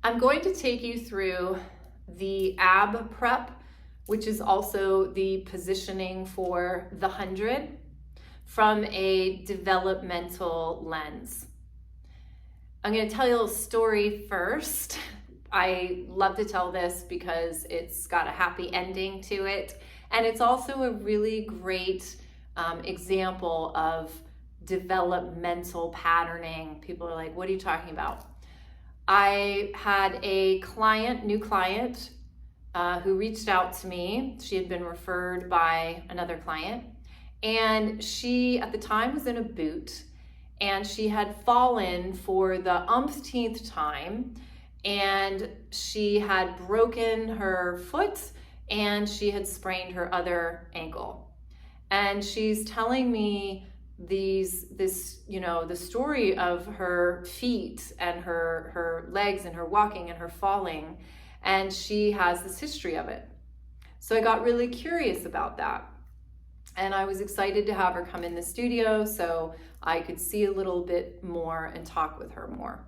I'm going to take you through the ab prep, which is also the positioning for the 100 from a developmental lens. I'm going to tell you a little story first. I love to tell this because it's got a happy ending to it. And it's also a really great example of developmental patterning. People are like, what are you talking about? I had a new client who reached out to me. She had been referred by another client. And she, at the time, was in a boot. And she had fallen for the umpteenth time. And she had broken her foot and she had sprained her other ankle. And she's telling me the story of her feet and her legs and her walking and her falling, and she has this history of it. So I got really curious about that, and I was excited to have her come in the studio so I could see a little bit more and talk with her more.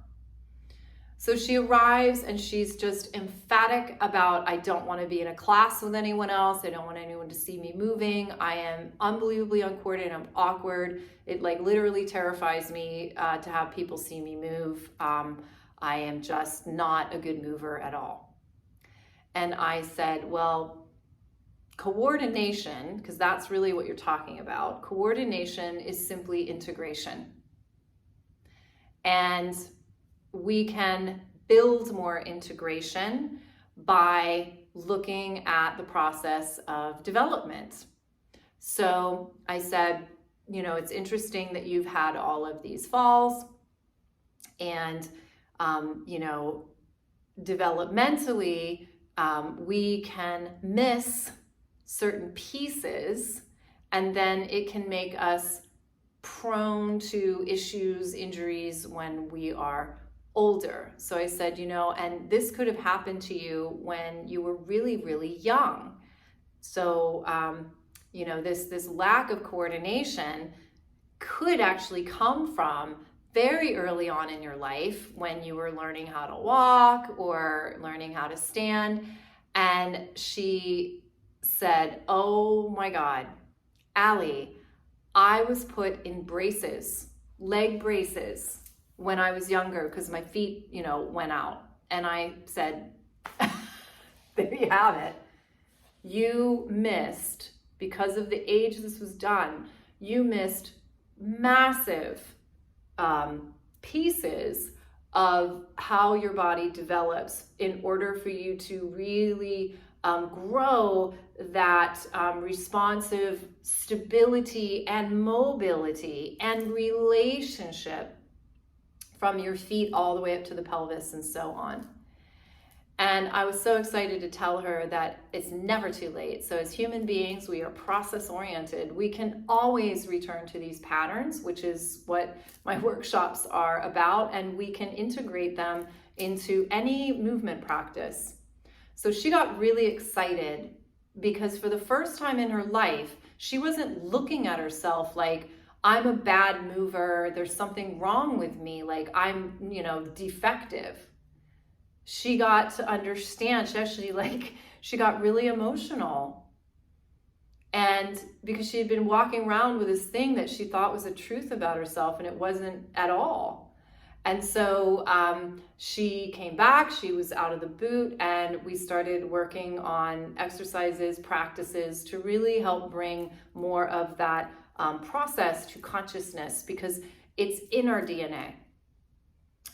So she arrives and she's just emphatic about, I don't want to be in a class with anyone else. I don't want anyone to see me moving. I am unbelievably uncoordinated. I'm awkward. It literally terrifies me to have people see me move. I am just not a good mover at all. And I said, well, coordination, because that's really what you're talking about. Coordination is simply integration. And we can build more integration by looking at the process of development. So I said, it's interesting that you've had all of these falls, and, developmentally, we can miss certain pieces, and then it can make us prone to issues, injuries when we are older. So I said, and this could have happened to you when you were really, really young. So, this lack of coordination could actually come from very early on in your life when you were learning how to walk or learning how to stand. And she said, oh my God, Allie, I was put in braces, leg braces, when I was younger because my feet, went out. And I said, there you have it. You missed, because of the age this was done, you missed massive pieces of how your body develops in order for you to really grow that responsive stability and mobility and relationship from your feet all the way up to the pelvis and so on. And I was so excited to tell her that it's never too late. So as human beings, we are process oriented. We can always return to these patterns, which is what my workshops are about, and we can integrate them into any movement practice. So she got really excited because for the first time in her life, she wasn't looking at herself like, I'm a bad mover, there's something wrong with me, like I'm, defective. She got to understand, she got really emotional. And because she had been walking around with this thing that she thought was a truth about herself, and it wasn't at all. And so she came back, she was out of the boot, and we started working on exercises, practices to really help bring more of that process to consciousness, because it's in our DNA.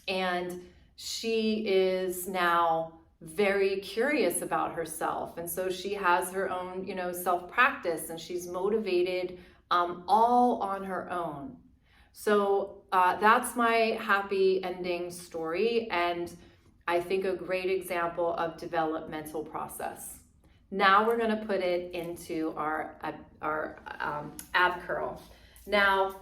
And she is now very curious about herself, and so she has her own self-practice, and she's motivated all on her own. So that's my happy ending story, and I think a great example of developmental process. Now we're going to put it into our ab curl. Now,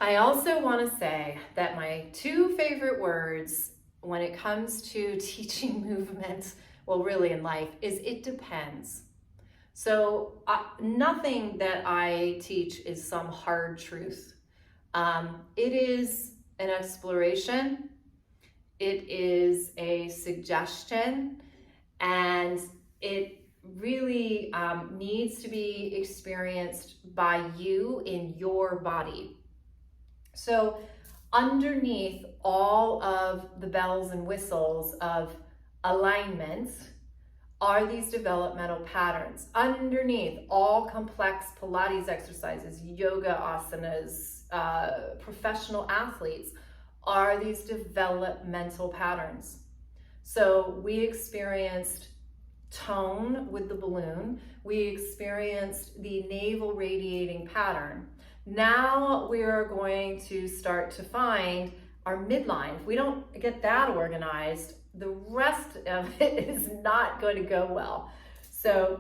I also want to say that my two favorite words when it comes to teaching movement, well, really in life, is it depends. So nothing that I teach is some hard truth. It is an exploration. It is a suggestion, and it really needs to be experienced by you in your body. So underneath all of the bells and whistles of alignment are these developmental patterns. Underneath all complex Pilates exercises, yoga asanas, professional athletes, are these developmental patterns. So we experienced tone with the balloon. We experienced the navel radiating pattern. Now we are going to start to find our midline. If we don't get that organized, the rest of it is not going to go well. So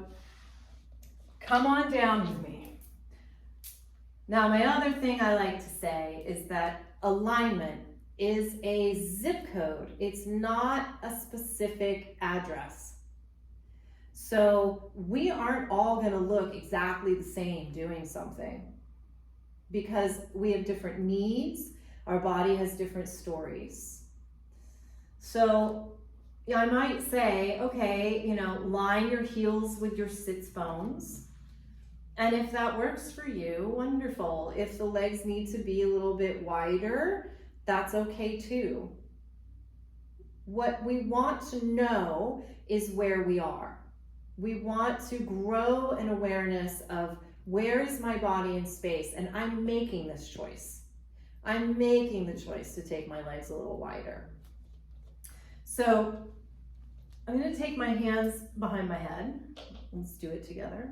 come on down with me. Now, my other thing I like to say is that alignment is a zip code. It's not a specific address. So we aren't all going to look exactly the same doing something, because we have different needs. Our body has different stories. So I might say, okay, line your heels with your sits bones. And if that works for you, wonderful. If the legs need to be a little bit wider, that's okay too. What we want to know is where we are. We want to grow an awareness of where is my body in space, and I'm making this choice. I'm making the choice to take my legs a little wider. So I'm going to take my hands behind my head. Let's do it together.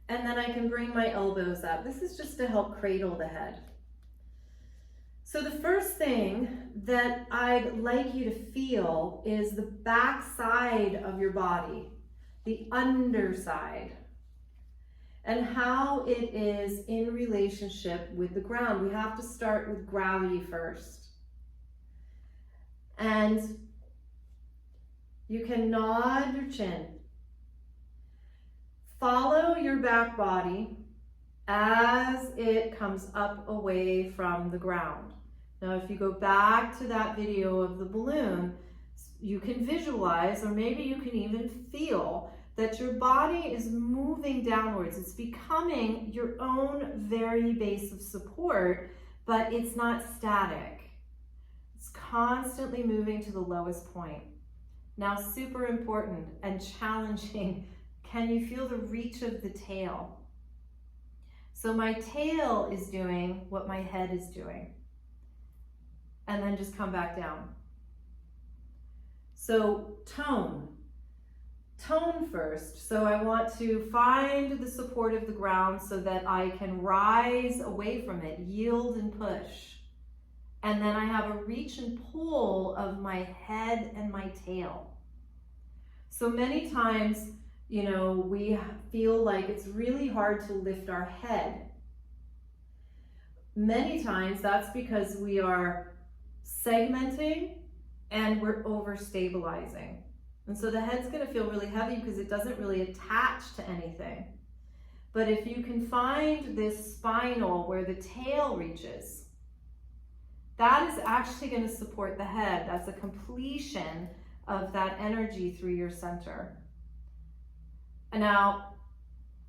And then I can bring my elbows up. This is just to help cradle the head. So the first thing that I'd like you to feel is the back side of your body, the underside, and how it is in relationship with the ground. We have to start with gravity first. And you can nod your chin. Follow your back body as it comes up away from the ground. Now, if you go back to that video of the balloon, you can visualize, or maybe you can even feel, that your body is moving downwards. It's becoming your own very base of support, but it's not static. It's constantly moving to the lowest point. Now, super important and challenging, can you feel the reach of the tail? So my tail is doing what my head is doing. And then just come back down. So tone first. So I want to find the support of the ground so that I can rise away from it, yield and push. And then I have a reach and pull of my head and my tail. So many times, we feel like it's really hard to lift our head. Many times that's because we are segmenting and we're over-stabilizing. And so the head's going to feel really heavy because it doesn't really attach to anything. But if you can find this spinal where the tail reaches, that is actually going to support the head. That's a completion of that energy through your center. And now,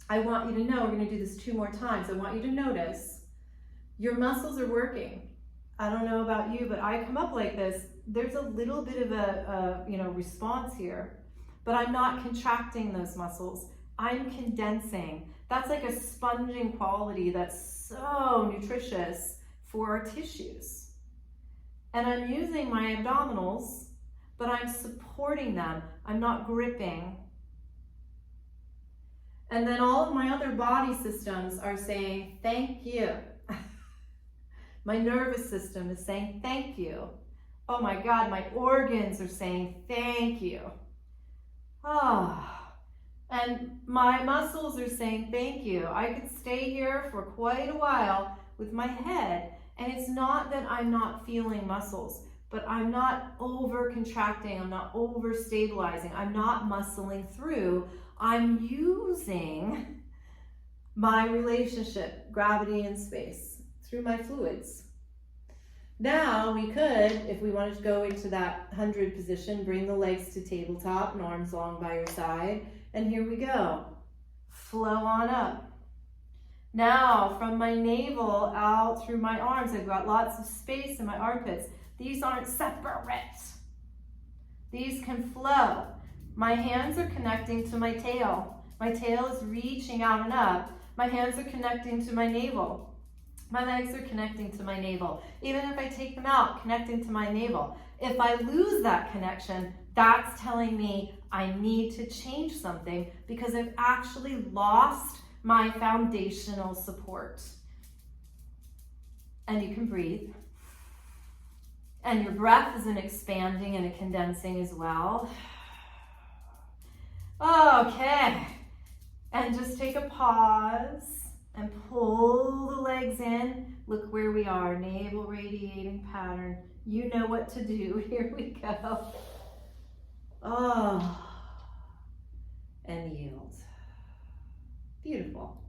I want you to know, we're going to do this 2 more times. I want you to notice your muscles are working. I don't know about you, but I come up like this. There's a little bit of a response here, but I'm not contracting those muscles. I'm condensing. That's like a sponging quality that's so nutritious for our tissues. And I'm using my abdominals, but I'm supporting them. I'm not gripping. And then all of my other body systems are saying, thank you. My nervous system is saying, thank you. Oh my God, my organs are saying, thank you. And my muscles are saying, thank you. I could stay here for quite a while with my head. And it's not that I'm not feeling muscles, but I'm not over contracting. I'm not over stabilizing. I'm not muscling through. I'm using my relationship, gravity and space, through my fluids. Now we could, if we wanted to go into that 100 position, bring the legs to tabletop and arms long by your side. And here we go. Flow on up. Now from my navel out through my arms, I've got lots of space in my armpits. These aren't separate. These can flow. My hands are connecting to my tail. My tail is reaching out and up. My hands are connecting to my navel. My legs are connecting to my navel. Even if I take them out, connecting to my navel. If I lose that connection, that's telling me I need to change something because I've actually lost my foundational support. And you can breathe. And your breath is an expanding and a condensing as well. Okay. And just take a pause and pull the legs in. Look where we are, navel radiating pattern. You know what to do. Here we go. Oh, and yield. Beautiful.